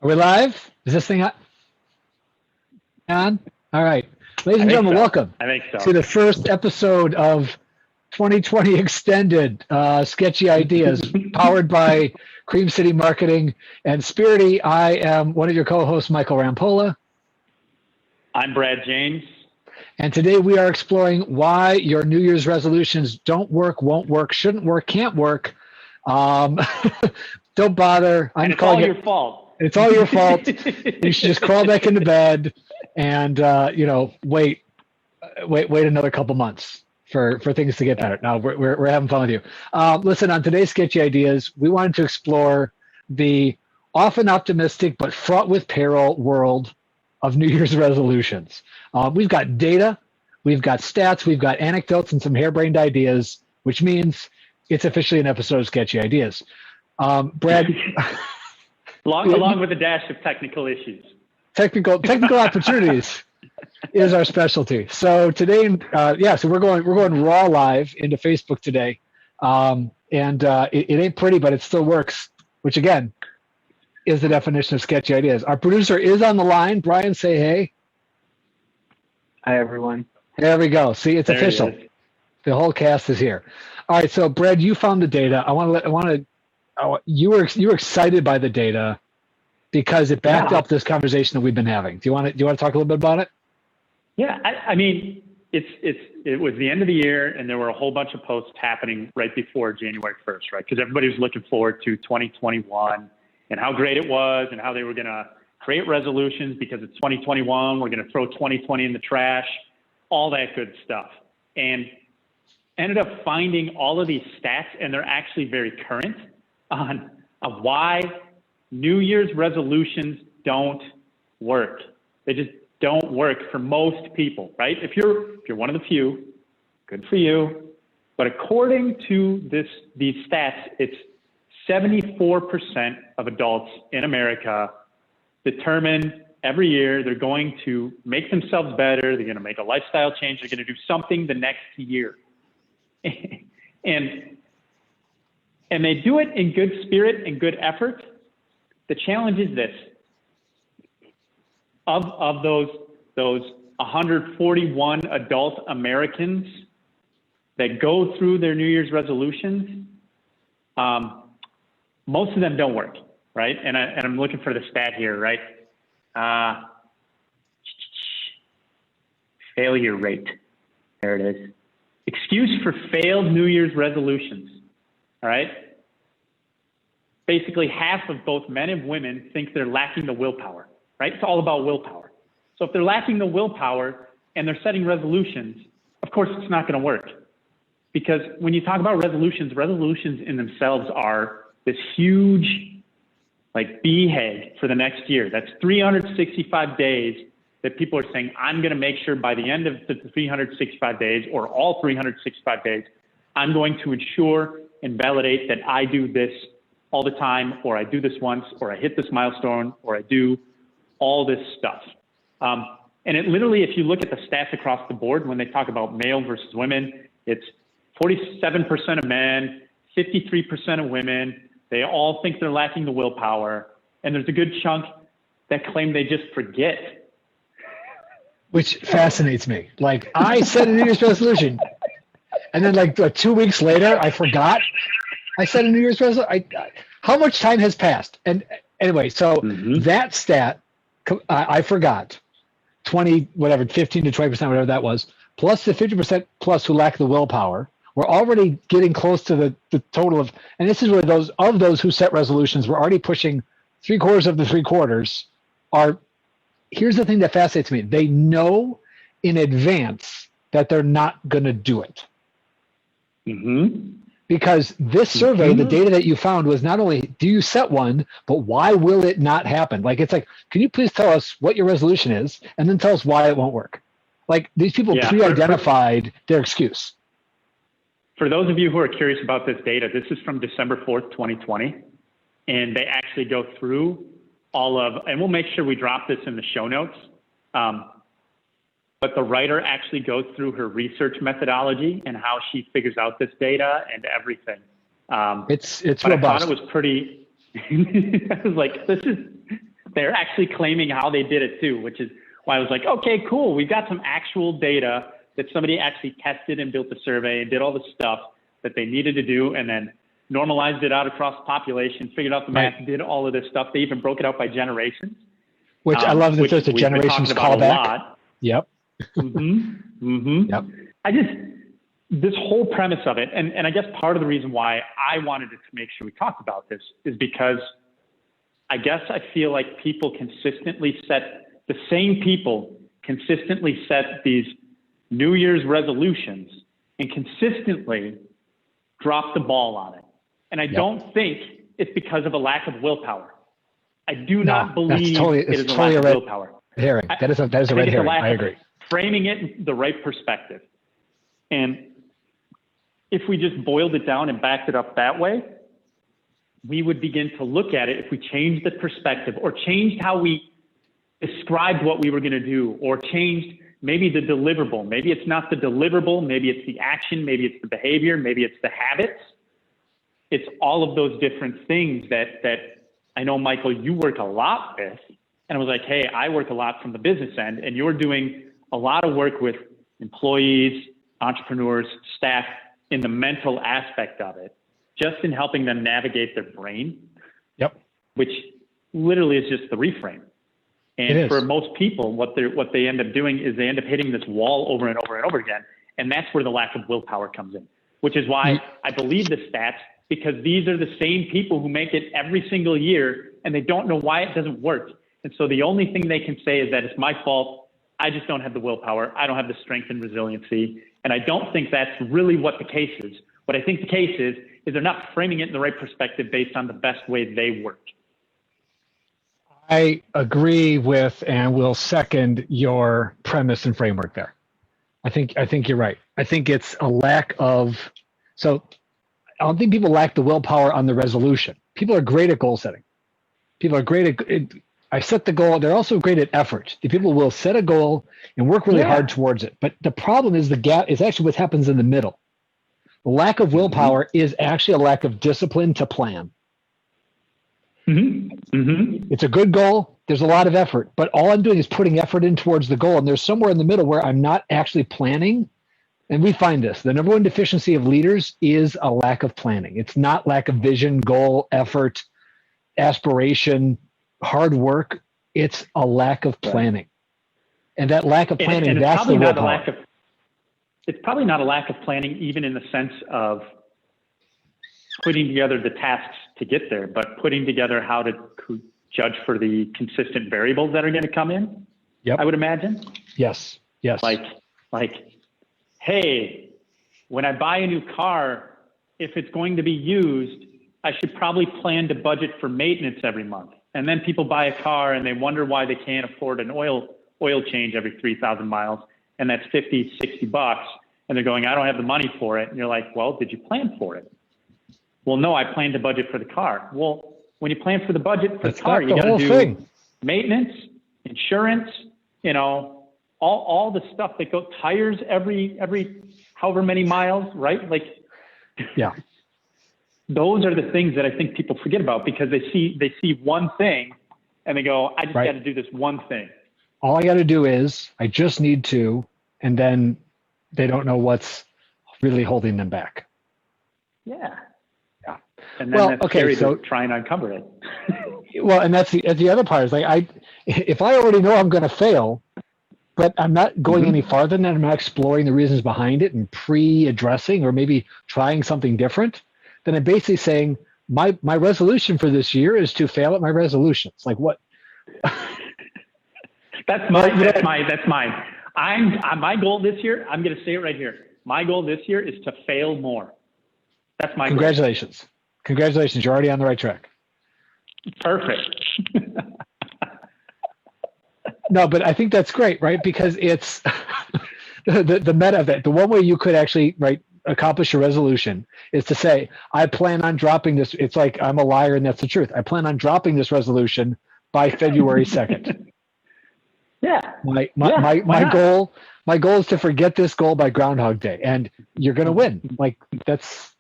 Are we live? Is this thing on? All right. Ladies and gentlemen, welcome to the first episode of 2020 Extended Sketchy Ideas, powered by Cream City Marketing and Spirity. I am one of your co-hosts, Michael Rampola. I'm Brad James. And today we are exploring why your New Year's resolutions don't work, won't work, shouldn't work, can't work. Don't bother. It's all your fault. It's all your fault. You should just crawl back into bed and wait another couple months for things to get better. Now we're having fun with you. Listen, on today's Sketchy Ideas, we wanted to explore the often optimistic but fraught with peril world of New Year's resolutions. We've got data, we've got stats, we've got anecdotes and some harebrained ideas, which means it's officially an episode of Sketchy Ideas. Brad, along with a dash of technical issues. Technical opportunities is our specialty. So today, so we're going raw live into Facebook today, it ain't pretty, but it still works. Which again is the definition of Sketchy Ideas. Our producer is on the line. Brian, say hey. Hi everyone. There we go. See, it's official. The whole cast is here. All right. So Brad, you found the data. You were excited by the data because it backed up this conversation that we've been having. Do you want to talk a little bit about it? Yeah, I mean, it was the end of the year, and there were a whole bunch of posts happening right before January 1st, right? Because everybody was looking forward to 2021 and how great it was, and how they were going to create resolutions because it's 2021. We're going to throw 2020 in the trash, all that good stuff, and ended up finding all of these stats, and they're actually very current on why New Year's resolutions don't work. They just don't work for most people, right? If you're one of the few, good for you. But according to these stats, it's 74% of adults in America determine every year they're going to make themselves better. They're going to make a lifestyle change. They're going to do something the next year. And they do it in good spirit and good effort. The challenge is this: of those 141 adult Americans that go through their New Year's resolutions, most of them don't work, right? And I'm looking for the stat here, right? Failure rate. There it is. Excuse for failed New Year's resolutions. All right. Basically, half of both men and women think they're lacking the willpower, right? It's all about willpower. So if they're lacking the willpower and they're setting resolutions, of course, it's not going to work. Because when you talk about resolutions in themselves are this huge, like, behead for the next year. That's 365 days that people are saying, I'm going to make sure by the end of the 365 days or all 365 days, I'm going to ensure and validate that I do this all the time, or I do this once, or I hit this milestone, or I do all this stuff. And it literally, if you look at the stats across the board, when they talk about male versus women, it's 47% of men, 53% of women. They all think they're lacking the willpower. And there's a good chunk that claim they just forget. Which fascinates me. Like, I set a New Year's resolution, and then like 2 weeks later, I forgot I set a New Year's resolution. How much time has passed? And anyway, so that stat, I forgot 15 to 20%, whatever that was, plus the 50% plus who lack the willpower. We're already getting close to the total of, and this is where those who set resolutions, we're already pushing 3/4 of the 3/4 are. Here's the thing that fascinates me. They know in advance that they're not going to do it. Because this survey, the data that you found was not only do you set one, but why will it not happen? Like, it's like, can you please tell us what your resolution is and then tell us why it won't work? Like, these people pre-identified their excuse. For those of you who are curious about this data, this is from December 4th, 2020. And they actually go through and we'll make sure we drop this in the show notes. But the writer actually goes through her research methodology and how she figures out this data and everything. It's but robust. I thought it was pretty, I was like, this They're actually claiming how they did it too, which is why I was like, okay, cool. We've got some actual data that somebody actually tested and built a survey and did all the stuff that they needed to do, and then normalized it out across the population, figured out the math, did all of this stuff. They even broke it out by generations. Which I love that there's a generations callback. Yep. Yep. This whole premise of it, and I guess part of the reason why I wanted to make sure we talked about this is because I guess I feel like the same people consistently set these New Year's resolutions and consistently drop the ball on it. And I don't think it's because of a lack of willpower. I do not believe it is a lack of willpower. Herring. That is a red herring. I agree. Framing it in the right perspective. And if we just boiled it down and backed it up that way, we would begin to look at it if we changed the perspective or changed how we described what we were going to do, or changed maybe the deliverable. Maybe it's not the deliverable. Maybe it's the action. Maybe it's the behavior. Maybe it's the habits. It's all of those different things that I know, Michael, you work a lot with. And I was like, hey, I work a lot from the business end, and you're doing a lot of work with employees, entrepreneurs, staff in the mental aspect of it, just in helping them navigate their brain. Yep. Which literally is just the reframe. And for most people, what they end up doing is they end up hitting this wall over and over and over again. And that's where the lack of willpower comes in, which is why I believe the stats, because these are the same people who make it every single year, and they don't know why it doesn't work. And so the only thing they can say is that it's my fault. I just don't have the willpower. I don't have the strength and resiliency. And I don't think that's really what the case is. What I think the case is they're not framing it in the right perspective based on the best way they work. I agree with and will second your premise and framework there. I think you're right. I think it's a lack of, so I don't think people lack the willpower on the resolution. People are great at goal setting. People are great at, I set the goal. They're also great at effort. The people will set a goal and work really hard towards it. But the problem is the gap is actually what happens in the middle. The lack of willpower is actually a lack of discipline to plan. It's a good goal. There's a lot of effort, but all I'm doing is putting effort in towards the goal. And there's somewhere in the middle where I'm not actually planning. And we find this, the number one deficiency of leaders is a lack of planning. It's not lack of vision, goal, effort, aspiration, hard work. It's a lack of planning. And that lack of planning, and that's the willpower. It's probably not a lack of planning, even in the sense of putting together the tasks to get there, but putting together how to judge for the consistent variables that are going to come in. Yep. I would imagine. Yes. Like, hey, when I buy a new car, if it's going to be used, I should probably plan to budget for maintenance every month. And then people buy a car and they wonder why they can't afford an oil change every 3,000 miles. And that's $50, $60. And they're going, I don't have the money for it. And you're like, well, did you plan for it? Well, no, I planned to budget for the car. Well, when you plan for the budget for the car, you got to do maintenance, insurance, all the stuff that go, tires every however many miles, right? Like, yeah, those are the things that I think people forget about, because they see one thing and they go, I just got to do this one thing. All I got to do is I just need to, and then they don't know what's really holding them back. Yeah. And then that's scary to try and uncover it. Well, and that's the other part is like, if I already know I'm going to fail, but I'm not going any farther than that, I'm not exploring the reasons behind it and pre-addressing or maybe trying something different, then I'm basically saying my resolution for this year is to fail at my resolutions. Like what? That's mine. My goal this year, I'm going to say it right here. My goal this year is to fail more. That's my Congratulations. Goal. Congratulations. You're already on the right track. Perfect. No, but I think that's great, right? Because it's the meta of it. The one way you could actually accomplish a resolution is to say, I plan on dropping this. It's like, I'm a liar and that's the truth. I plan on dropping this resolution by February 2nd. Yeah. My goal is to forget this goal by Groundhog Day, and you're going to win. Like that's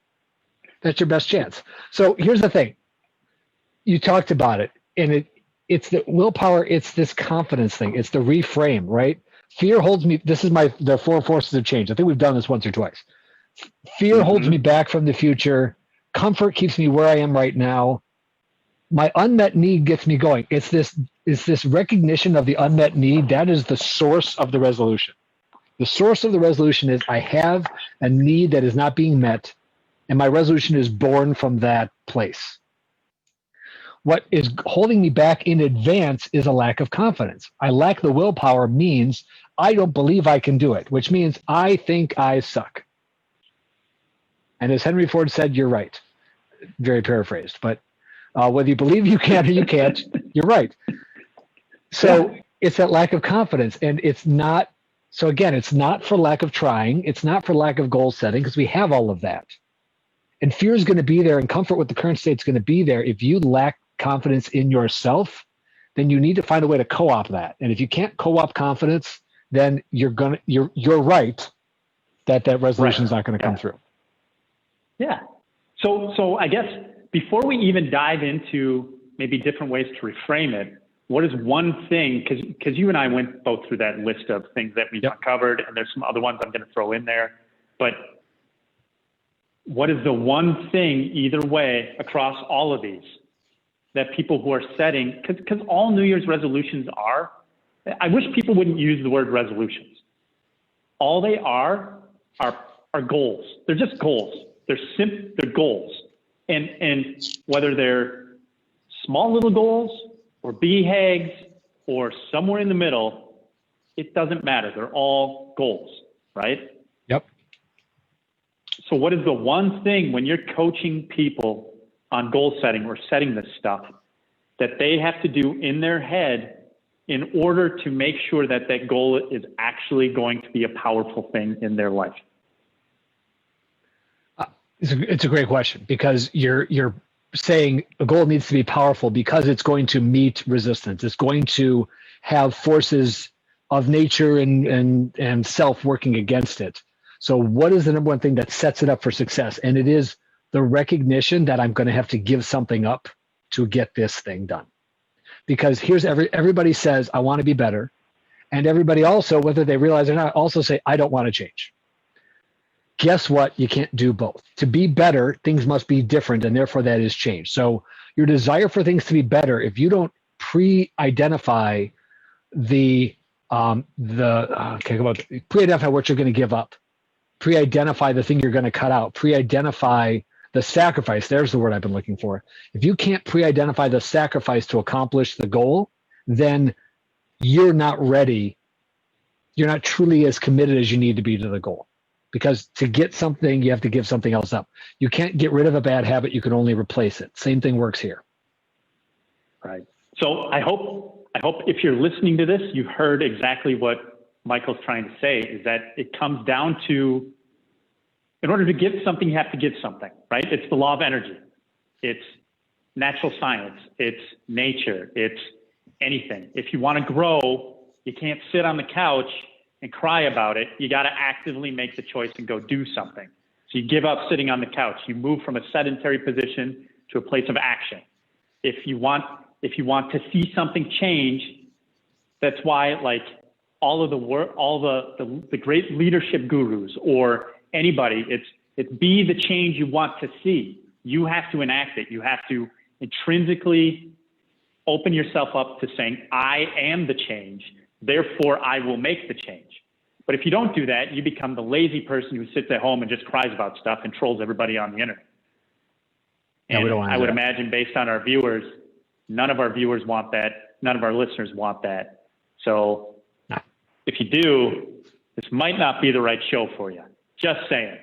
your best chance. So here's the thing. You talked about it, and it's the willpower. It's this confidence thing. It's the reframe, right? Fear holds me. This is the four forces of change. I think we've done this once or twice. Fear holds me back from the future. Comfort keeps me where I am right now. My unmet need gets me going. It's this recognition of the unmet need. That is the source of the resolution. The source of the resolution is I have a need that is not being met, and my resolution is born from that place. What is holding me back in advance is a lack of confidence. I lack the willpower means I don't believe I can do it, which means I think I suck. And as Henry Ford said, you're right. Very paraphrased, but whether you believe you can or you can't, you're right. So it's that lack of confidence, and it's not. So again, it's not for lack of trying. It's not for lack of goal setting, because we have all of that. And fear is going to be there, and comfort with the current state is going to be there. If you lack confidence in yourself, then you need to find a way to co-opt that. And if you can't co-opt confidence, then you're right that resolution is not going to come through. Yeah. So I guess before we even dive into maybe different ways to reframe it, what is one thing, because you and I went both through that list of things that we've covered, and there's some other ones I'm going to throw in there, but what is the one thing either way across all of these that people who are setting, because all New Year's resolutions are, I wish people wouldn't use the word resolutions. All they are goals. They're just goals. They're goals. And whether they're small little goals or BHAGs or somewhere in the middle, it doesn't matter. They're all goals, right? Yep. So what is the one thing when you're coaching people on goal setting or setting this stuff that they have to do in their head in order to make sure that that goal is actually going to be a powerful thing in their life? It's a great question, because you're saying a goal needs to be powerful because it's going to meet resistance. It's going to have forces of nature and self working against it. So what is the number one thing that sets it up for success? And it is the recognition that I'm going to have to give something up to get this thing done. Because here's everybody says, I want to be better. And everybody also, whether they realize it or not, also say, I don't want to change. Guess what? You can't do both. To be better, things must be different, and therefore that is change. So your desire for things to be better, if you don't pre-identify pre-identify what you're going to give up, pre-identify the thing you're going to cut out, pre-identify the sacrifice, there's the word I've been looking for. If you can't pre-identify the sacrifice to accomplish the goal, then you're not ready. You're not truly as committed as you need to be to the goal. Because to get something, you have to give something else up. You can't get rid of a bad habit. You can only replace it. Same thing works here. Right. So I hope if you're listening to this, you heard exactly what Michael's trying to say, is that it comes down to, in order to give something, you have to give something, right? It's the law of energy. It's natural science. It's nature. It's anything. If you want to grow, you can't sit on the couch and cry about it. You got to actively make the choice and go do something. So you give up sitting on the couch. You move from a sedentary position to a place of action. If you want to see something change, that's why, like, all the great leadership gurus or anybody, it's be the change you want to see. You have to enact it. You have to intrinsically open yourself up to saying, I am the change, therefore I will make the change. But if you don't do that, you become the lazy person who sits at home and just cries about stuff and trolls everybody on the internet. And we don't want I would imagine, based on our viewers, none of our viewers want that. None of our listeners want that. So if you do, this might not be the right show for you. Just saying.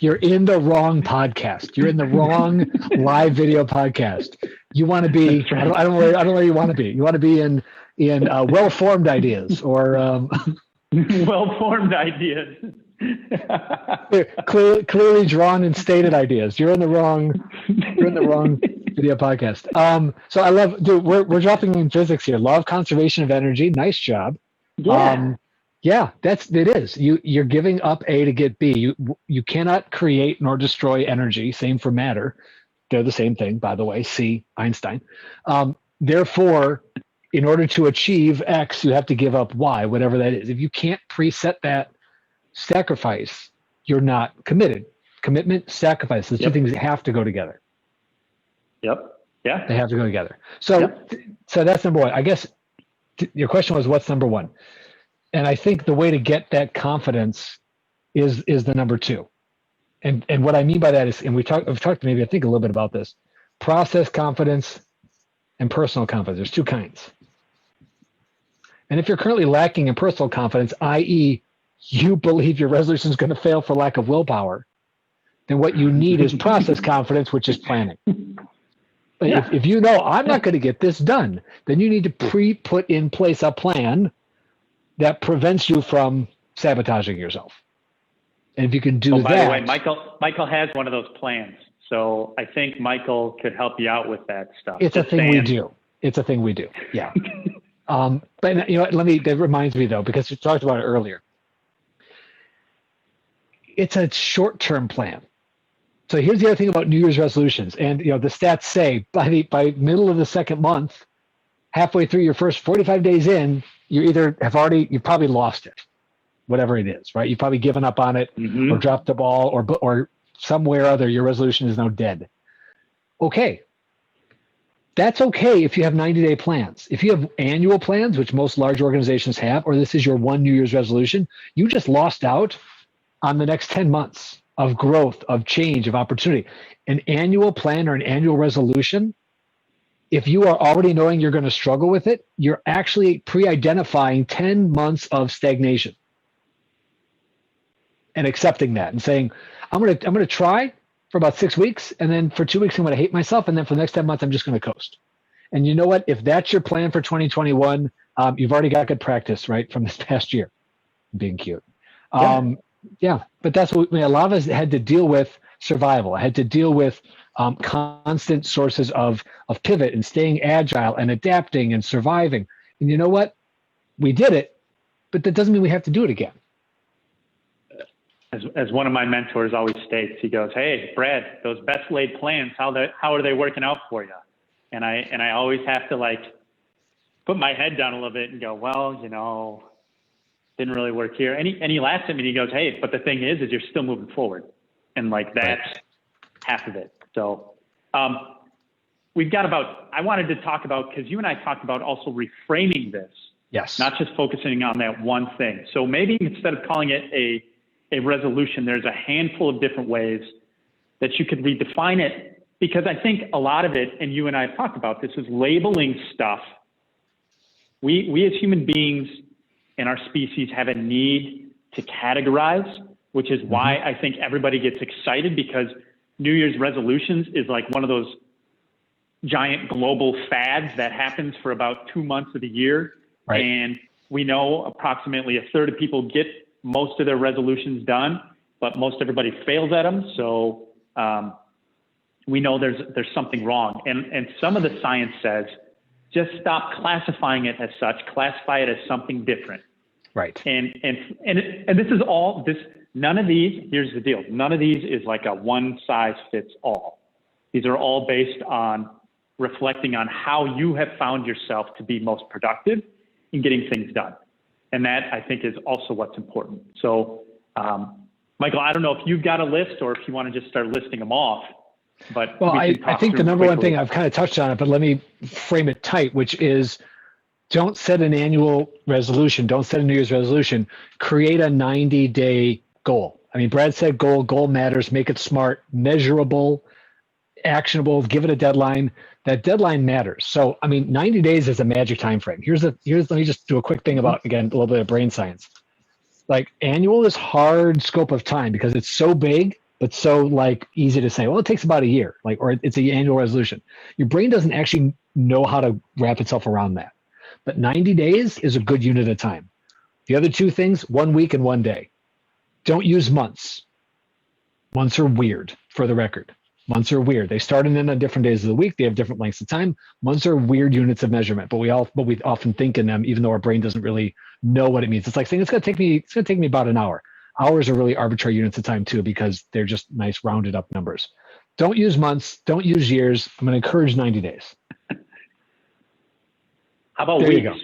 You're in the wrong podcast. You're in the wrong live video podcast. You want to be, I don't know where you want to be. You want to be in well-formed ideas or well-formed ideas. clearly drawn and stated ideas. You're in the wrong video podcast. So I love, dude, we're dropping in physics here. Law of conservation of energy. Nice job. Yeah. It is. You're giving up A to get B. You cannot create nor destroy energy. Same for matter. They're the same thing, by the way. See Einstein. Therefore, in order to achieve X, you have to give up Y, whatever that is. If you can't preset that sacrifice, you're not committed. Commitment, sacrifice, those two things have to go together. Yep. Yeah. They have to go together. So, so that's number one. I guess your question was, what's number one? And I think the way to get that confidence is the number two. And what I mean by that is, and we've talked maybe I think a little bit about this, process confidence and personal confidence. There's two kinds. And if you're currently lacking in personal confidence, i.e., you believe your resolution is going to fail for lack of willpower, then what you need is process confidence, which is planning. If you know I'm not going to get this done, then you need to put in place a plan that prevents you from sabotaging yourself. And if you can do that. By the way, Michael has one of those plans. So I think Michael could help you out with that stuff. It's a thing we do. It's a thing we do. Yeah. But you know what, that reminds me though, because we talked about it earlier. It's a short-term plan. So here's the other thing about New Year's resolutions. And you know, the stats say by middle of the second month, halfway through your first 45 days in, you've probably lost it, whatever it is, right? You've probably given up on it or dropped the ball or somewhere or other, your resolution is now dead. Okay. That's okay if you have 90-day plans. If you have annual plans, which most large organizations have, or this is your one New Year's resolution, you just lost out on the next 10 months of growth, of change, of opportunity. An annual plan or an annual resolution, if you are already knowing you're going to struggle with it, you're actually pre-identifying 10 months of stagnation and accepting that and saying, I'm going to try for about 6 weeks, and then for 2 weeks I'm going to hate myself, and then for the next 10 months I'm just going to coast. And you know what? If that's your plan for 2021, you've already got good practice, right, from this past year. Being cute. But that's what a lot of us had to deal with. Survival. I had to deal with constant sources of pivot and staying agile and adapting and surviving. And you know what? We did it, but that doesn't mean we have to do it again. As one of my mentors always states, he goes, "Hey, Brad, those best laid plans, how are they working out for you?" And I always have to like put my head down a little bit and go, well, you know, didn't really work here. And he laughs at me and he goes, "Hey, but the thing is you're still moving forward." And like that's half of it. So we've got I wanted to talk about, because you and I talked about also reframing this. Yes. Not just focusing on that one thing. So maybe instead of calling it a resolution, there's a handful of different ways that you could redefine it, because I think a lot of it, and you and I have talked about this, is labeling stuff. We as human beings in our species have a need to categorize, which is why I think everybody gets excited, because New Year's resolutions is like one of those giant global fads that happens for about 2 months of the year. Right. And we know approximately a third of people get most of their resolutions done, but most everybody fails at them. So we know there's something wrong. And some of the science says, just stop classifying it as such, classify it as something different. Right. And this is all this, none of these, here's the deal. None of these is like a one size fits all. These are all based on reflecting on how you have found yourself to be most productive in getting things done. And that, I think, is also what's important. So, Michael, I don't know if you've got a list or if you want to just start listing them off. But well, I think the number one thing, I've kind of touched on it, but let me frame it tight, which is don't set an annual resolution. Don't set a New Year's resolution. Create a 90-day goal. I mean, Brad said goal matters. Make it smart, measurable, actionable, give it a deadline. That deadline matters. So, I mean, 90 days is a magic time frame. Let me just do a quick thing about, again, a little bit of brain science. Like, annual is hard scope of time because it's so big, but so like easy to say, well, it takes about a year, like, or it's an annual resolution. Your brain doesn't actually know how to wrap itself around that. But 90 days is a good unit of time. The other two things, 1 week and 1 day. Don't use months. Months are weird, for the record. Months are weird. They start and end on different days of the week. They have different lengths of time. Months are weird units of measurement, but we often think in them, even though our brain doesn't really know what it means. It's like saying it's going to take me about an hour. Hours are really arbitrary units of time too, because they're just nice rounded up numbers. Don't use months. Don't use years. I'm going to encourage 90 days. How about There you weeks?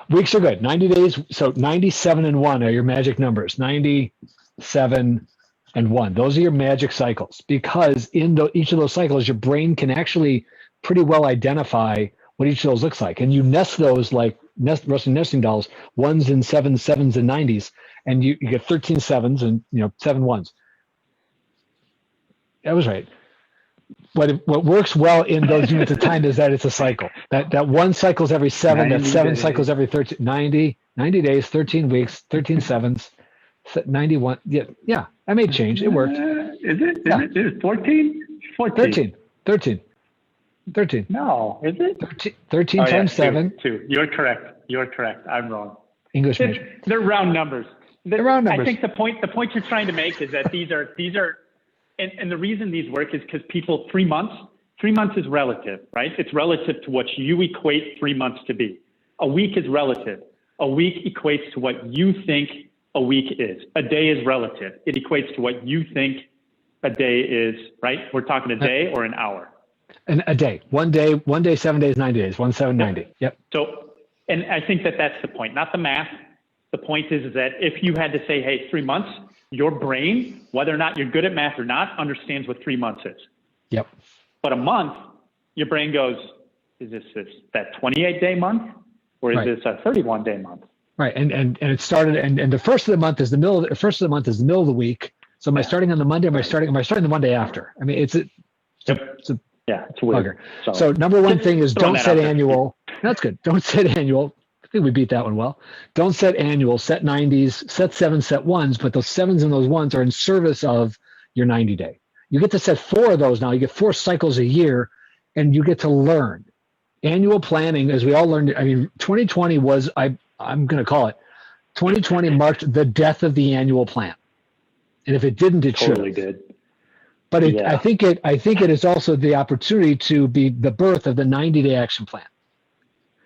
go. Weeks are good. 90 days. So 97 and 1 are your magic numbers. 97 and 1. Those are your magic cycles, because in each of those cycles, your brain can actually pretty well identify what each of those looks like. And you nest those like Russian nesting dolls, ones and sevens, sevens and 90s. And you get 13 sevens and 7 ones. That was right. What works well in those units of time is that it's a cycle. That one cycles every 7, that 7 days. cycles every 13, 90 days, 13 weeks, 13 sevens, 91. Yeah, I made change. It worked. Is it? Yeah. Is it 14? 14. 13. No, is it? 13 times 7. Two. You're correct. I'm wrong. English major. They're round numbers. They're round numbers. I think the point you're trying to make is that these are, and the reason these work is because people, 3 months is relative, right? It's relative to what you equate 3 months to be. A week is relative. A week equates to what you think a week is. A day is relative. It equates to what you think a day is, right? We're talking a day or an hour. And a day. One day, 7 days, 90 days. 1, 7, 90. Yep. So, and I think that's the point, not the math. The point is that if you had to say, hey, 3 months, your brain, whether or not you're good at math or not, understands what 3 months is. Yep. But a month, your brain goes, is this that 28-day month, or is this a 31-day month? Right. And it started, and the first of the month is the middle of the week. So am I starting on the Monday? Am I starting the Monday after? I mean, it's a weird. bugger. So number one thing is don't set annual. That's good. Don't set annual. I think we beat that one well. Don't set annual, set 90s, set 7s, set 1s, but those 7s and those 1s are in service of your 90-day. You get to set 4 of those now. You get 4 cycles a year, and you get to learn. Annual planning, as we all learned, 2020 was, I'm going to call it, 2020 marked the death of the annual plan. And if it didn't, it totally should. Did. But I think it is also the opportunity to be the birth of the 90-day action plan.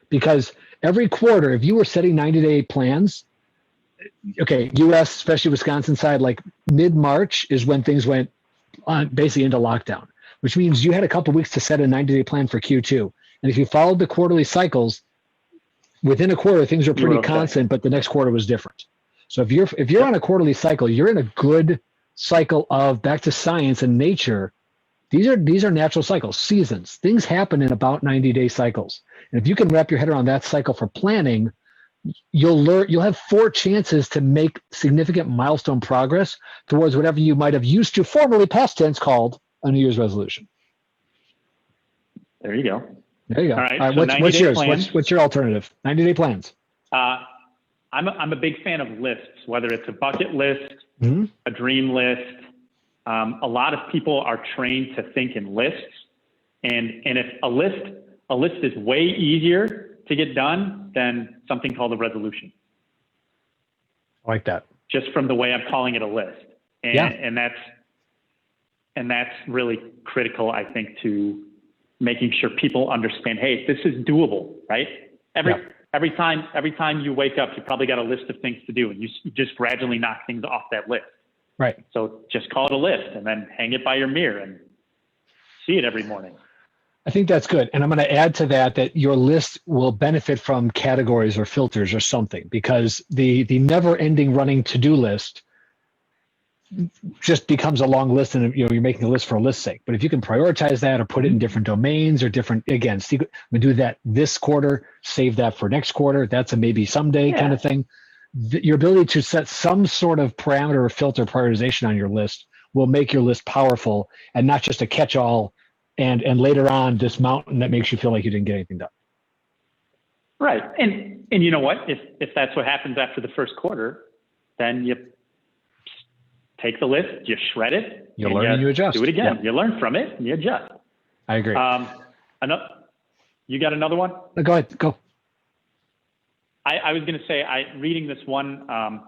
Because every quarter, if you were setting 90-day plans, okay, U.S., especially Wisconsin side, like mid-March is when things went on basically into lockdown, which means you had a couple weeks to set a 90-day plan for Q2. And if you followed the quarterly cycles, within a quarter, things were pretty constant, but the next quarter was different. So if you're on a quarterly cycle, you're in a good cycle of, back to science and nature. These are natural cycles, seasons. Things happen in about 90-day cycles. And if you can wrap your head around that cycle for planning, you'll have 4 chances to make significant milestone progress towards whatever you might have used to formerly past tense called a New Year's resolution. There you go. There you go. All right. So what's yours? What's your alternative? 90-day plans. I'm a big fan of lists, whether it's a bucket list, a dream list. A lot of people are trained to think in lists, and if a list is way easier to get done than something called a resolution. I like that. Just from the way I'm calling it a list, and that's really critical, I think, to making sure people understand. Hey, this is doable, right? Every time you wake up, you probably got a list of things to do, and you just gradually knock things off that list. Right. So just call it a list and then hang it by your mirror and see it every morning. I think that's good. And I'm going to add to that your list will benefit from categories or filters or something, because the never-ending running to-do list just becomes a long list, and you're making a list for a list's sake. But if you can prioritize that or put it in different domains or different, again, I'm going to do that this quarter, save that for next quarter. That's a maybe someday kind of thing. Your ability to set some sort of parameter or filter prioritization on your list will make your list powerful and not just a catch-all and later on this mountain that makes you feel like you didn't get anything done. Right. And you know what? If that's what happens after the first quarter, then you take the list, you shred it, you learn and you adjust. Do it again. You learn from it and you adjust. I agree. You got another one? Go ahead. Go. I was going to say, reading this one,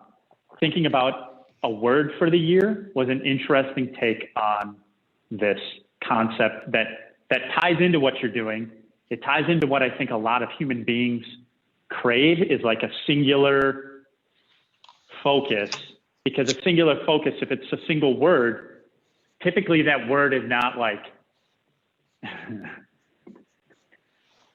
thinking about a word for the year was an interesting take on this concept that ties into what you're doing. It ties into what I think a lot of human beings crave, is like a singular focus, because a singular focus, if it's a single word, typically that word is not like,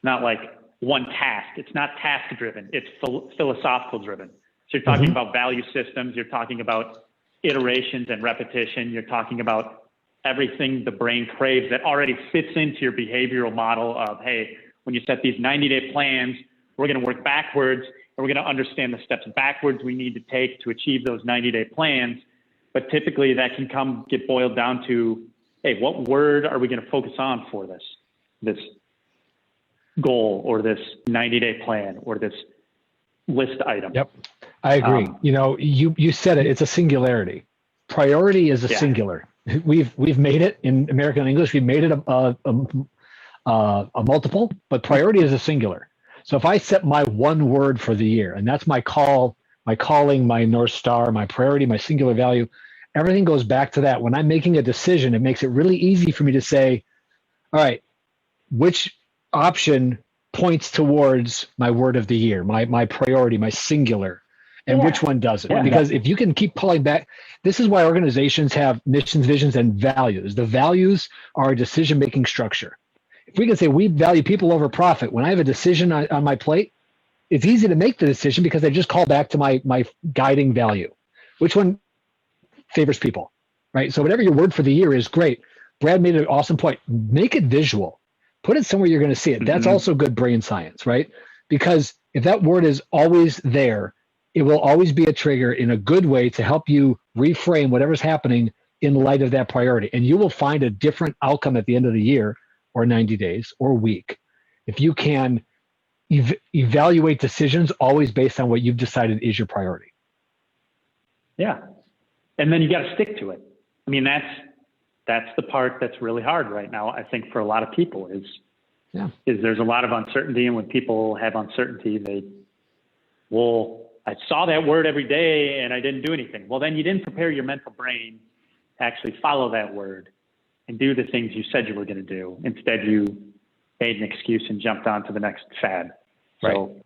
not like one task. It's not task driven. It's philosophical driven. So you're talking about value systems. You're talking about iterations and repetition. You're talking about everything the brain craves that already fits into your behavioral model of, hey, when you set these 90-day plans, we're going to work backwards and we're going to understand the steps backwards we need to take to achieve those 90-day plans. But typically that can get boiled down to, hey, what word are we going to focus on for this goal or this 90-day plan or this list item? Yep, I agree. You said it. It's a singularity. Priority is a singular. We've made it in American English. We've made it a multiple, but priority is a singular. So if I set my one word for the year, and that's my calling, my North Star, my priority, my singular value, everything goes back to that. When I'm making a decision, it makes it really easy for me to say, all right, which option points towards my word of the year, my priority, my singular, and which one doesn't? Yeah. Because if you can keep pulling back, this is why organizations have missions, visions, and values. The values are a decision-making structure. If we can say we value people over profit, when I have a decision on my plate, it's easy to make the decision because I just call back to my guiding value. Which one favors people, right? So whatever your word for the year is, great. Brad made an awesome point. Make it visual. Put it somewhere you're going to see it. That's also good brain science, right? Because if that word is always there, it will always be a trigger in a good way to help you reframe whatever's happening in light of that priority. And you will find a different outcome at the end of the year or 90 days or week if you can evaluate decisions always based on what you've decided is your priority. Yeah. And then you got to stick to it. I mean, that's the part that's really hard right now, I think, for a lot of people is there's a lot of uncertainty. And when people have uncertainty, I saw that word every day and I didn't do anything. Well, then you didn't prepare your mental brain to actually follow that word and do the things you said you were going to do. Instead, you made an excuse and jumped on to the next fad. Right. So,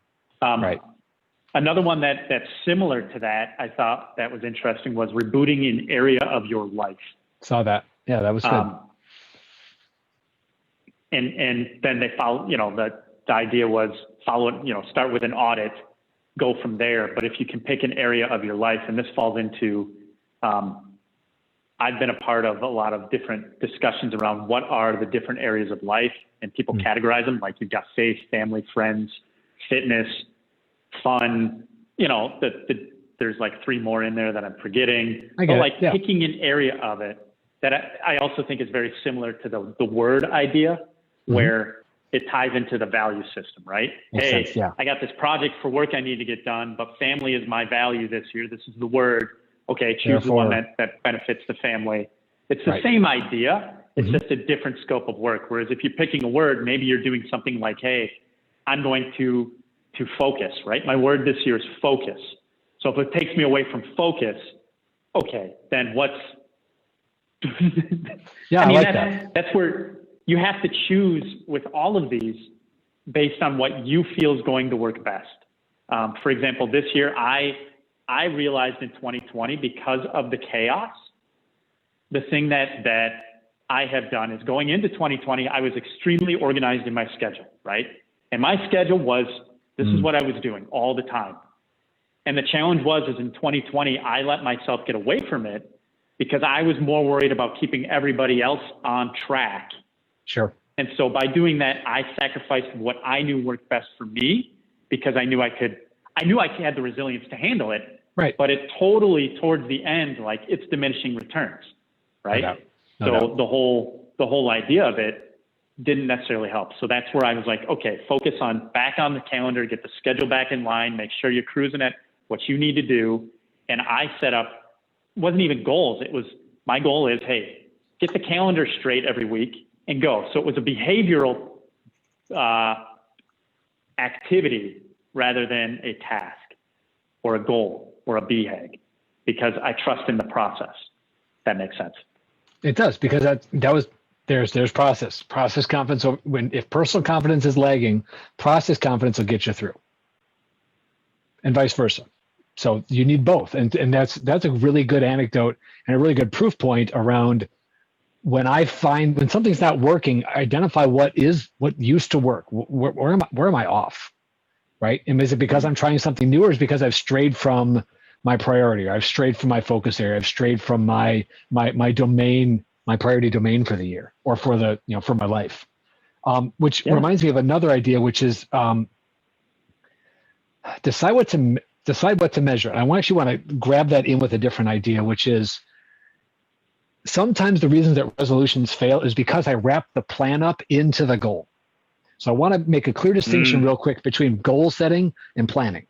another one that's similar to that, I thought that was interesting, was rebooting an area of your life. Saw that. Yeah, that was good. And then they follow, the idea was follow it, start with an audit, go from there. But if you can pick an area of your life, and this falls into, I've been a part of a lot of different discussions around what are the different areas of life, and people categorize them, like you've got faith, family, friends, fitness, fun, there's like 3 more in there that I'm forgetting. Picking an area of it that I also think is very similar to the word idea, where it ties into the value system, right? Makes sense, yeah. I got this project for work I need to get done, but family is my value this year. This is the word. Okay, choose the one that benefits the family. It's the same idea. It's just a different scope of work. Whereas if you're picking a word, maybe you're doing something like, hey, I'm going to focus, right? My word this year is focus. So if it takes me away from focus, okay, then what's... Yeah, I mean, that. That's where you have to choose with all of these based on what you feel is going to work best. For example, this year, I realized in 2020, because of the chaos, the thing that I have done is going into 2020, I was extremely organized in my schedule, right? And my schedule was, this is what I was doing all the time. And the challenge is in 2020, I let myself get away from it because I was more worried about keeping everybody else on track. Sure. And so by doing that, I sacrificed what I knew worked best for me because I knew I had the resilience to handle it. Right. But it totally, towards the end, like it's diminishing returns, right? No doubt. The whole idea of it didn't necessarily help. So that's where I was like, okay, focus back on the calendar, get the schedule back in line, make sure you're cruising at what you need to do. And I set up, wasn't even goals. It was, my goal is, hey, get the calendar straight every week and go. So it was a behavioral activity rather than a task or a goal or a BHAG, because I trust in the process. That makes sense. It does, because there's process confidence. If personal confidence is lagging, process confidence will get you through, and vice versa. So you need both, and that's a really good anecdote and a really good proof point around when something's not working, I identify what used to work. Where am I off? Right? And is it because I'm trying something new, or is it because I've strayed from my priority, or I've strayed from my focus area, I've strayed from my domain, my priority domain for the year, or for for my life? Which reminds me of another idea, which is decide what to measure. And I actually want to grab that in with a different idea, which is sometimes the reason that resolutions fail is because I wrap the plan up into the goal. So I want to make a clear distinction real quick between goal setting and planning.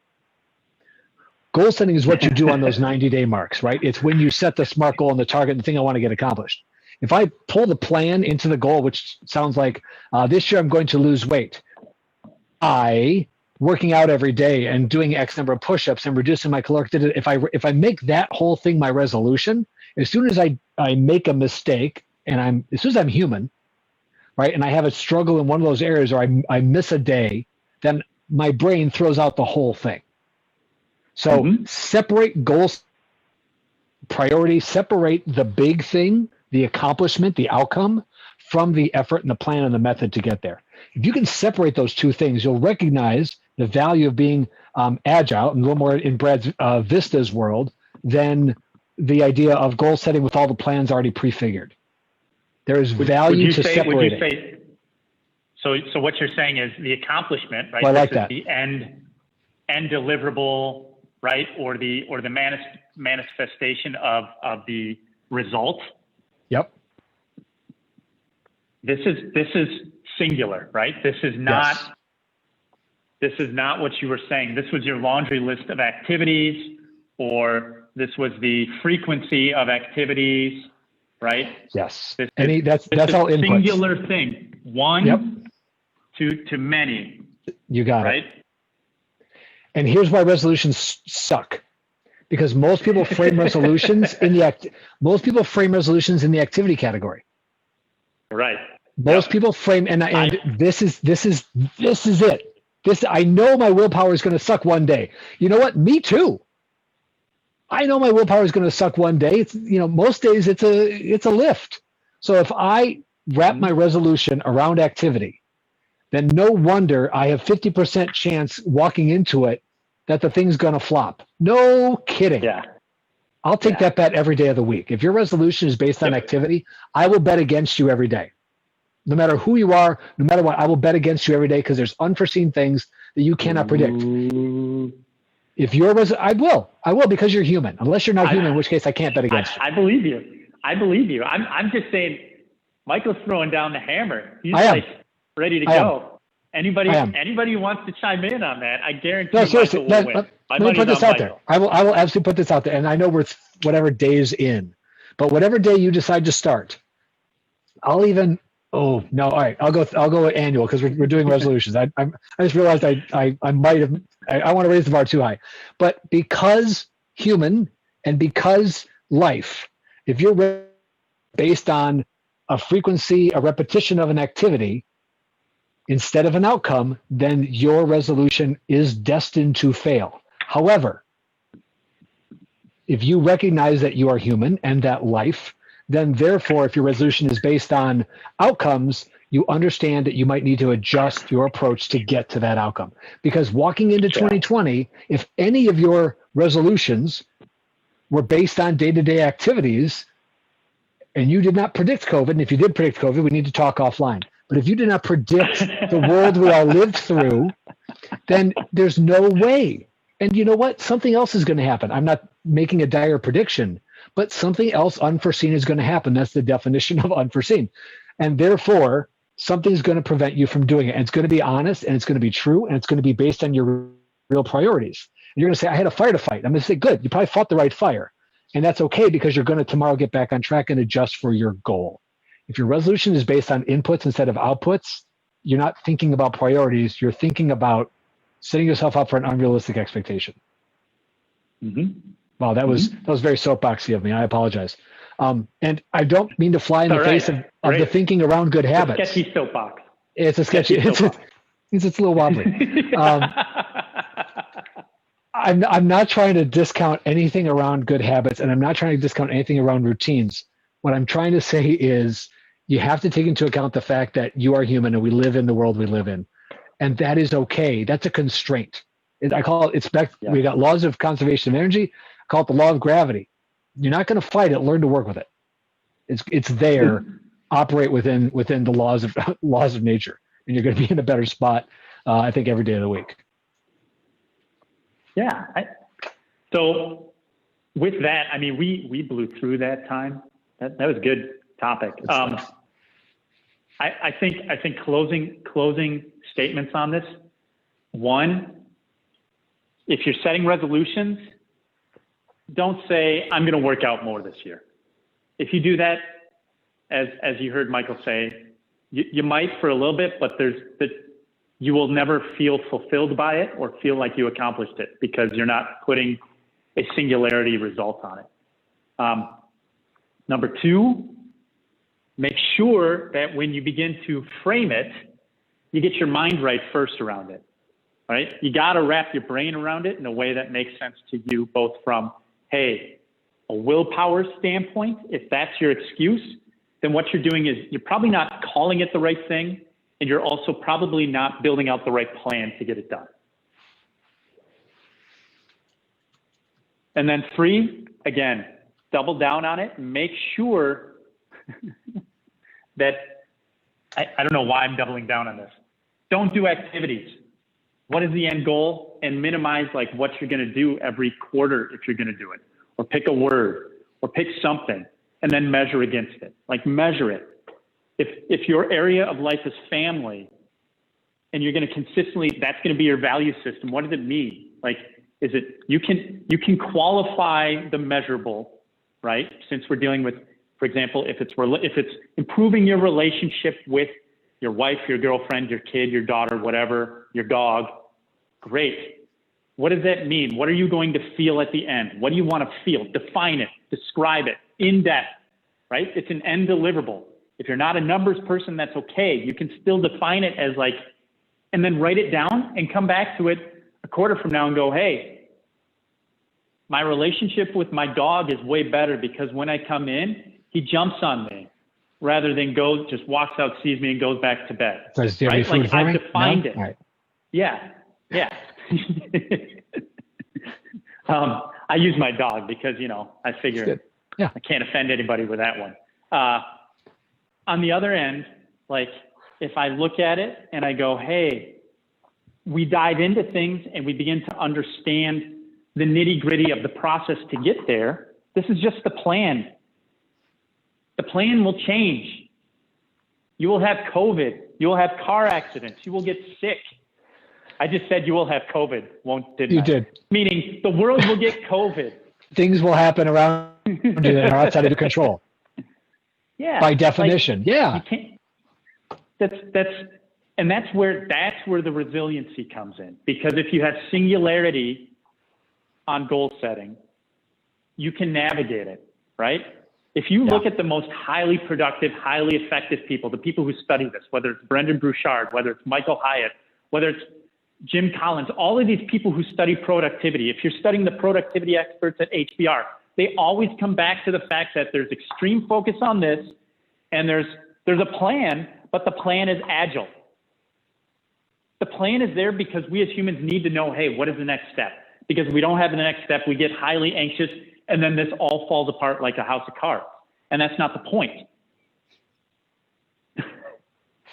Goal setting is what you do on those 90-day marks, right? It's when you set the SMART goal and the target and the thing I want to get accomplished. If I pull the plan into the goal, which sounds like this year I'm going to lose weight, working out every day and doing X number of push-ups and reducing my caloric, if I make that whole thing my resolution, as soon as I make a mistake, and as soon as I'm human, right, and I have a struggle in one of those areas, or I miss a day, then my brain throws out the whole thing. So separate goals, priority, separate the big thing, the accomplishment, the outcome, from the effort and the plan and the method to get there. If you can separate those two things, you'll recognize the value of being agile, and a little more in Brad's Vista's world, than the idea of goal setting with all the plans already prefigured. There is value to separating. So what you're saying is the accomplishment, right? Well, I like that. The end deliverable, right? Or the manifestation of the result. Yep. This is singular, right? This is not what you were saying. This was your laundry list of activities, or this was the frequency of activities, right? Yes. That's all inputs. Singular thing. One to many. You got right? it. And here's why resolutions suck. Because most people frame resolutions in the activity category. Right. Most people frame, and this is it. I know my willpower is going to suck one day. You know what? Me too. I know my willpower is going to suck one day. It's, most days it's a lift. So if I wrap my resolution around activity, then no wonder I have 50% chance walking into it that the thing's going to flop. No kidding. Yeah. I'll take that bet every day of the week. If your resolution is based on activity, I will bet against you every day. No matter who you are, no matter what, I will bet against you every day because there's unforeseen things that you cannot predict. If you're I will because you're human. Unless you're not human, in which case I can't bet against you. I believe you. I'm just saying, Michael's throwing down the hammer. He's ready to go. Anybody who wants to chime in on that, I guarantee Michael will win. Let me put this out there. I will absolutely put this out there. And I know we're whatever days in, but whatever day you decide to start, all right. I'll go annual because we're doing resolutions. I just realized I might have, I want to raise the bar too high, but because human and because life, if you're based on a frequency, a repetition of an activity instead of an outcome, then your resolution is destined to fail. However, if you recognize that you are human and that life, then therefore, if your resolution is based on outcomes, you understand that you might need to adjust your approach to get to that outcome. Because walking into 2020, if any of your resolutions were based on day-to-day activities, and you did not predict COVID, and if you did predict COVID, we need to talk offline. But if you did not predict the world we all lived through, then there's no way. And you know what? Something else is going to happen. I'm not making a dire prediction, but something else unforeseen is going to happen. That's the definition of unforeseen. And therefore, something's going to prevent you from doing it. And it's going to be honest, and it's going to be true, and it's going to be based on your real priorities. And you're going to say, I had a fire to fight. I'm going to say, good, you probably fought the right fire. And that's okay because you're going to tomorrow get back on track and adjust for your goal. If your resolution is based on inputs instead of outputs, you're not thinking about priorities. You're thinking about setting yourself up for an unrealistic expectation. Mm-hmm. Wow, that was very soapboxy of me. I apologize. And I don't mean to fly in the face of the thinking around good habits. It's a sketchy soapbox. It's a sketchy. It's a little wobbly. I'm not trying to discount anything around good habits, and I'm not trying to discount anything around routines. What I'm trying to say is you have to take into account the fact that you are human and we live in the world we live in. And that is okay. That's a constraint. I call it, we got laws of conservation of energy. I call it the law of gravity. You're not going to fight it. Learn to work with it. It's there. Operate within the laws of nature, and you're going to be in a better spot. I think every day of the week. Yeah. So with that, I mean, we blew through that time. That was a good topic. Nice. I think closing statements on this. One, if you're setting resolutions, don't say, I'm going to work out more this year. If you do that, as you heard Michael say, you might for a little bit, but you will never feel fulfilled by it or feel like you accomplished it because you're not putting a singularity result on it. Number two, make sure that when you begin to frame it, you get your mind right first around it, right? You got to wrap your brain around it in a way that makes sense to you, both from, hey, a willpower standpoint. If that's your excuse, then what you're doing is you're probably not calling it the right thing, and you're also probably not building out the right plan to get it done. And then three, again, double down on it and make sure that, I don't know why I'm doubling down on this. Don't do activities. What is the end goal? And minimize like what you're going to do every quarter if you're going to do it, or pick a word or pick something and then measure against it. Like measure it. If your area of life is family and you're going to consistently, that's going to be your value system. What does it mean? Like, is it, you can qualify the measurable, right? Since we're dealing with, for example, if it's improving your relationship with your wife, your girlfriend, your kid, your daughter, whatever, your dog, great. What does that mean? What are you going to feel at the end? What do you want to feel? Define it, describe it in depth, right? It's an end deliverable. If you're not a numbers person, that's okay. You can still define it as like, and then write it down and come back to it a quarter from now and go, hey, my relationship with my dog is way better because when I come in, he jumps on me rather than just walks out, sees me and goes back to bed. Does he have right? any food Like for I've me? defined No? it. All right. Yeah. Yeah. I use my dog because, I figure Yeah. I can't offend anybody with that one. On the other end, like if I look at it and I go, hey, we dive into things and we begin to understand the nitty gritty of the process to get there. This is just the plan. The plan will change. You will have COVID. You will have car accidents. You will get sick. I just said you will have COVID, didn't I? You did. Meaning the world will get COVID. Things will happen around you that are outside of your control. Yeah. By definition. Like, yeah. You can't, that's where the resiliency comes in. Because if you have singularity on goal setting, you can navigate it, right? If you look at the most highly productive, highly effective people, the people who study this, whether it's Brendan Bouchard, whether it's Michael Hyatt, whether it's Jim Collins, all of these people who study productivity, if you're studying the productivity experts at HBR, they always come back to the fact that there's extreme focus on this and there's a plan, but the plan is agile. The plan is there because we as humans need to know, hey, what is the next step? Because if we don't have the next step, we get highly anxious and then this all falls apart like a house of cards. And that's not the point.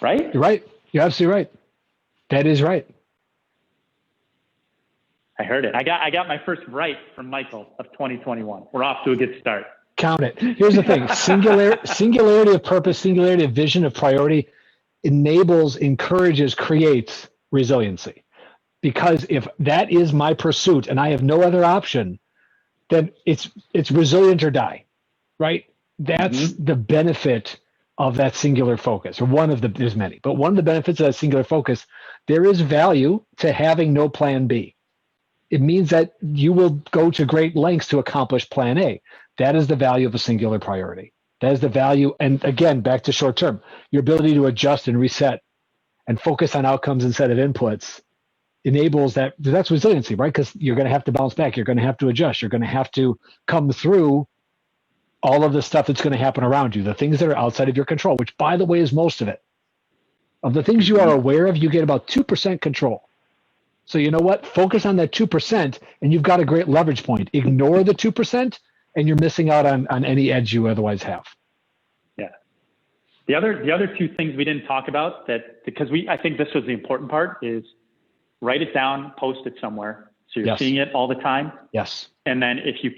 Right? You're right. You're absolutely right. That is right. I heard it. I got my first right from Michael of 2021. We're off to a good start. Count it. Here's the thing. Singularity of purpose, singularity of vision, of priority enables, encourages, creates resiliency. Because if that is my pursuit and I have no other option, then it's resilient or die, right? That's the benefit of that singular focus, or there's many, but one of the benefits of that singular focus, there is value to having no plan B. It means that you will go to great lengths to accomplish plan A. That is the value of a singular priority. That is the value. And again, back to short term, your ability to adjust and reset and focus on outcomes instead of inputs enables that. That's resiliency, right? Because you're going to have to bounce back. You're going to have to adjust. You're going to have to come through all of the stuff that's going to happen around you, the things that are outside of your control, which, by the way, is most of it. Of the things you are aware of, you get about 2% control. So you know what? Focus on that 2%, and you've got a great leverage point. Ignore the 2%, and you're missing out on any edge you otherwise have. Yeah. The other two things we didn't talk about because I think this was the important part is write it down, post it somewhere. So you're seeing it all the time. Yes. And then if you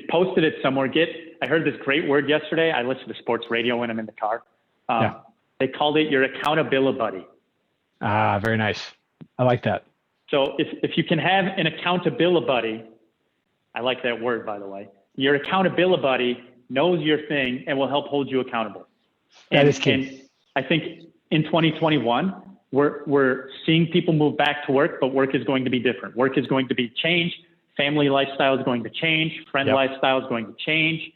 posted it somewhere, I heard this great word yesterday. I listen to sports radio when I'm in the car. They called it your accountability buddy. Ah, very nice. I like that. So if you can have an accountability buddy, I like that word, by the way. Your accountability buddy knows your thing and will help hold you accountable. That is key. And I think in 2021, we're seeing people move back to work, but work is going to be different. Work is going to be changed. Family lifestyle is going to change. Friend lifestyle is going to change.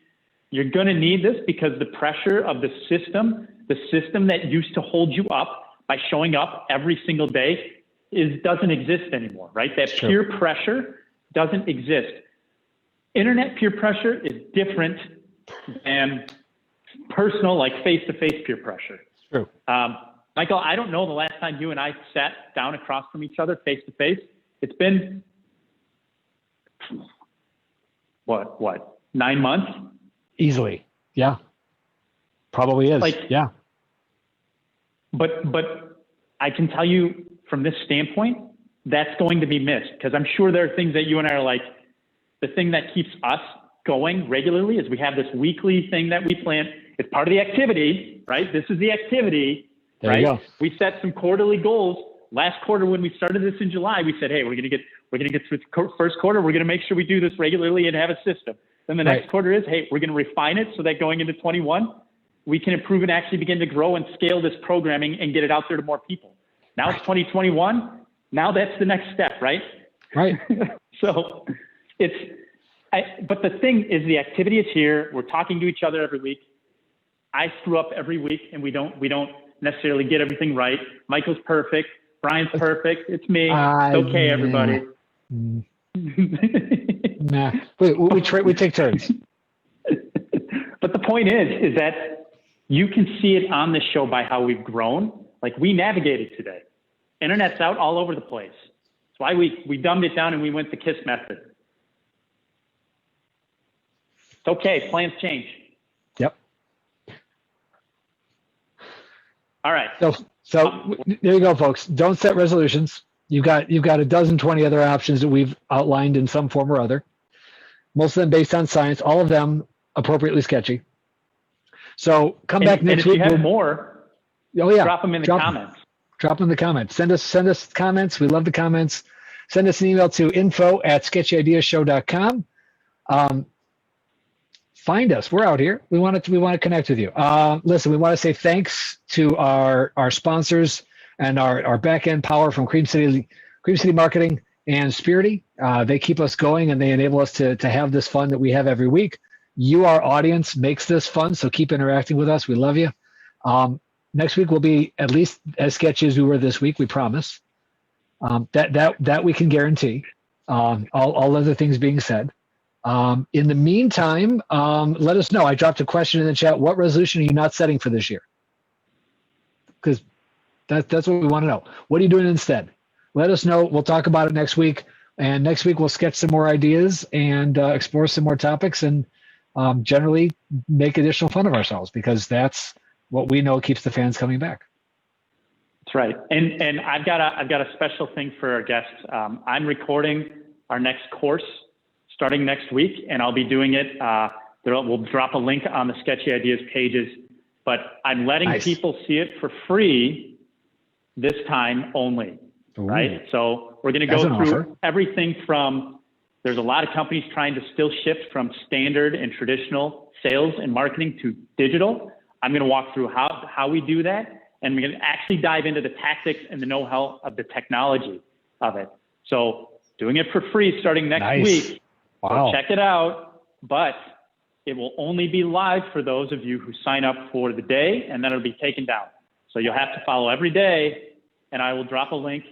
You're going to need this because the pressure of the system that used to hold you up by showing up every single day doesn't exist anymore, right? That peer pressure doesn't exist. Internet peer pressure is different than personal, like face-to-face peer pressure. True. Michael, I don't know the last time you and I sat down across from each other face-to-face. It's been, what, 9 months? Easily. Yeah. Probably is. Yeah. But I can tell you from this standpoint, that's going to be missed because I'm sure there are things that you and I are like, the thing that keeps us going regularly is we have this weekly thing that we plan. It's part of the activity, right? This is the activity, there you go. We set some quarterly goals. Last quarter, when we started this in July, we said, hey, we're going to get through the first quarter. We're going to make sure we do this regularly and have a system. Then the next quarter is, hey, we're going to refine it so that going into 21, we can improve and actually begin to grow and scale this programming and get it out there to more people. Now it's 2021. Now that's the next step, right? Right. So but the thing is the activity is here. We're talking to each other every week. I screw up every week and we don't necessarily get everything right. Michael's perfect. Brian's perfect. It's me. It's okay, everybody. Nah, we take turns. But the point is that you can see it on this show by how we've grown. Like we navigated today. Internet's out all over the place. That's why we dumbed it down and we went the KISS method. It's okay. Plans change. Yep. All right. So there you go, folks. Don't set resolutions. You've got a dozen, 20 other options that we've outlined in some form or other. Most of them based on science. All of them appropriately sketchy. So come back next week. And if you have more, drop them in the comments. Drop them in the comments. Send us comments. We love the comments. Send us an email to info@sketchyideashow.com. Find us. We're out here. We want to connect with you. Listen, we want to say thanks to our sponsors and our back end power from Cream City Marketing and Spirity. They keep us going and they enable us to have this fun that we have every week. You, our audience, makes this fun, so keep interacting with us. We love you. Next week will be at least as sketchy as we were this week. We promise. That we can guarantee. All other things being said. In the meantime, let us know. I dropped a question in the chat. What resolution are you not setting for this year? Because that's what we want to know. What are you doing instead? Let us know. We'll talk about it next week. And next week we'll sketch some more ideas and explore some more topics and generally make additional fun of ourselves because that's what we know keeps the fans coming back. That's right. And I've got a special thing for our guests. I'm recording our next course starting next week, and I'll be doing it. We'll drop a link on the Sketchy Ideas pages, but I'm letting people see it for free this time only. Ooh. Right? So we're going to go through everything from, there's a lot of companies trying to still shift from standard and traditional sales and marketing to digital. I'm going to walk through how we do that, and we're going to actually dive into the tactics and the know-how of the technology of it. So doing it for free starting next week. Wow. So check it out, but it will only be live for those of you who sign up for the day, and then it'll be taken down. So you'll have to follow every day, and I will drop a link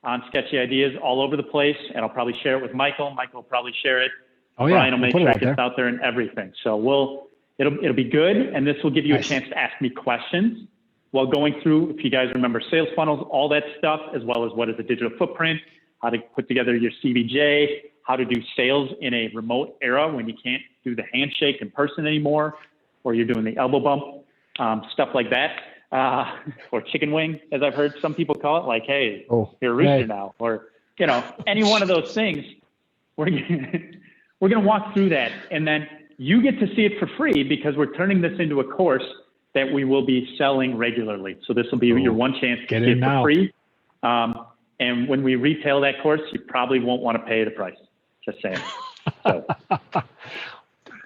on Sketchy Ideas all over the place, and I'll probably share it with Michael. Michael will probably share it Oh, yeah. Brian will We'll make put it sure out it gets there. out there and everything. So it'll be good. And this will give you Nice. a chance to ask me questions while going through, if you guys remember sales funnels, all that stuff, as well as what is a digital footprint, how to put together your CBJ, how to do sales in a remote era when you can't do the handshake in person anymore, or you're doing the elbow bump, stuff like that. Or chicken wing, as I've heard some people call it, like, hey, you're a rooster now, or, any one of those things. We're going to walk through that, and then you get to see it for free because we're turning this into a course that we will be selling regularly. So this will be your one chance to see it for free. And when we retail that course, you probably won't want to pay the price. Just saying. So.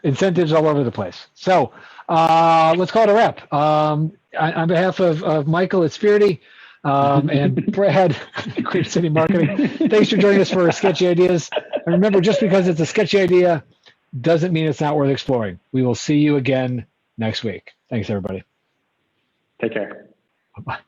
Incentives all over the place. So let's call it a wrap. On behalf of Michael at Spherity and Brad, Clear City Marketing, thanks for joining us for Sketchy Ideas. And remember, just because it's a sketchy idea doesn't mean it's not worth exploring. We will see you again next week. Thanks, everybody. Take care. Bye-bye.